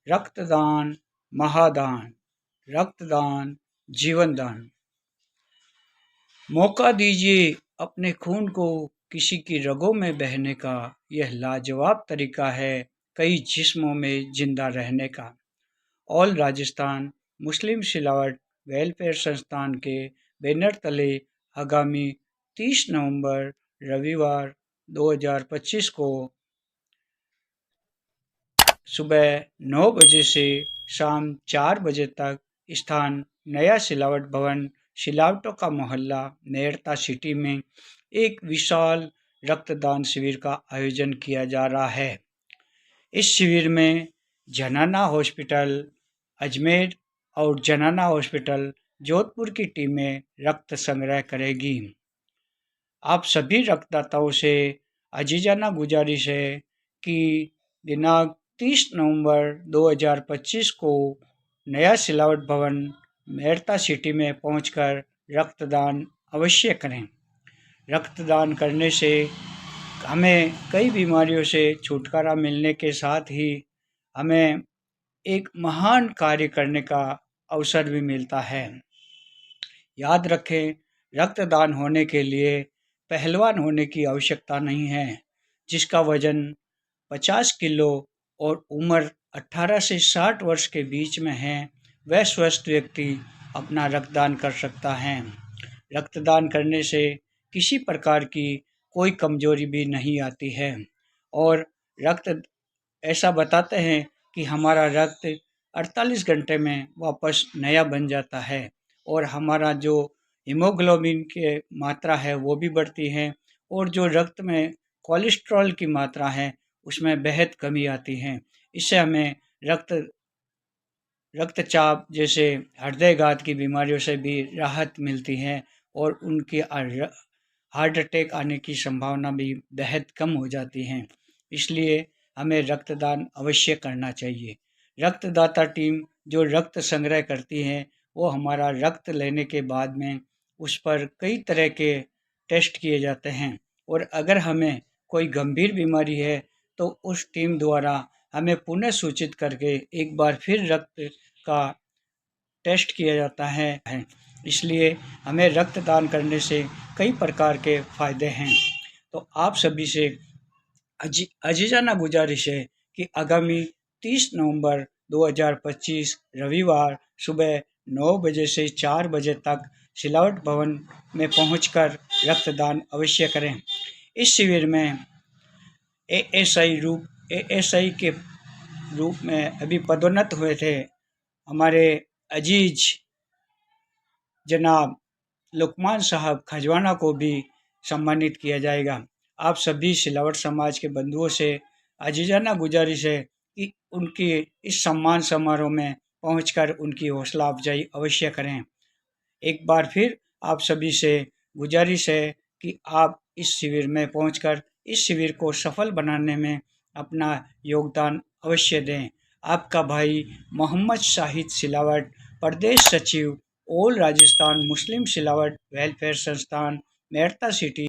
रक्तदान महादान, रक्तदान जीवनदान। मौका दीजिए अपने खून को किसी की रगों में बहने का, यह लाजवाब तरीका है कई जिस्मों में जिंदा रहने का। ऑल राजस्थान मुस्लिम सिलावट वेलफेयर संस्थान के बैनर तले आगामी 30 नवंबर रविवार 2025 को सुबह 9 बजे से शाम 4 बजे तक स्थान नया सिलावट भवन, सिलावटों का मोहल्ला, मेड़ता सिटी में एक विशाल रक्तदान शिविर का आयोजन किया जा रहा है। इस शिविर में जनाना हॉस्पिटल अजमेर और जनाना हॉस्पिटल जोधपुर की टीमें रक्त संग्रह करेगी। आप सभी रक्तदाताओं से अजीजाना गुजारिश है कि दिनांक 30 नवंबर 2025 को नया सिलावट भवन मेड़ता सिटी में पहुंचकर रक्तदान अवश्य करें। रक्तदान करने से हमें कई बीमारियों से छुटकारा मिलने के साथ ही हमें एक महान कार्य करने का अवसर भी मिलता है। याद रखें, रक्तदान होने के लिए पहलवान होने की आवश्यकता नहीं है। जिसका वजन 50 किलो और उम्र 18 से 60 वर्ष के बीच में है, वह स्वस्थ व्यक्ति अपना रक्तदान कर सकता है। रक्तदान करने से किसी प्रकार की कोई कमजोरी भी नहीं आती है और रक्त ऐसा बताते हैं कि हमारा रक्त 48 घंटे में वापस नया बन जाता है और हमारा जो हीमोग्लोबिन की मात्रा है वो भी बढ़ती है और जो रक्त में कोलेस्ट्रॉल की मात्रा है उसमें बेहद कमी आती है। इससे हमें रक्तचाप जैसे हृदयघात की बीमारियों से भी राहत मिलती है और उनकी हार्ट अटैक आने की संभावना भी बेहद कम हो जाती है। इसलिए हमें रक्तदान अवश्य करना चाहिए। रक्तदाता टीम जो रक्त संग्रह करती है वो हमारा रक्त लेने के बाद में उस पर कई तरह के टेस्ट किए जाते हैं और अगर हमें कोई गंभीर बीमारी है तो उस टीम द्वारा हमें पुनः सूचित करके एक बार फिर रक्त का टेस्ट किया जाता है। इसलिए हमें रक्तदान करने से कई प्रकार के फ़ायदे हैं। तो आप सभी से अजीजाना गुजारिश है कि आगामी 30 नवंबर 2025 रविवार सुबह 9 बजे से 4 बजे तक सिलावट भवन में पहुंचकर रक्तदान अवश्य करें। इस शिविर में एएसआई के रूप में अभी पदोन्नत हुए थे हमारे अजीज जनाब लुकमान साहब खजवाना को भी सम्मानित किया जाएगा। आप सभी सिलावट समाज के बंधुओं से अजीजाना गुजारिश है कि उनकी इस सम्मान समारोह में पहुंचकर उनकी हौसला अफजाई अवश्य करें। एक बार फिर आप सभी से गुजारिश है कि आप इस शिविर में पहुंचकर इस शिविर को सफल बनाने में अपना योगदान अवश्य दें। आपका भाई मोहम्मद शाहिद सिलावट, प्रदेश सचिव ऑल राजस्थान मुस्लिम सिलावट वेलफेयर संस्थान, मेड़ता सिटी।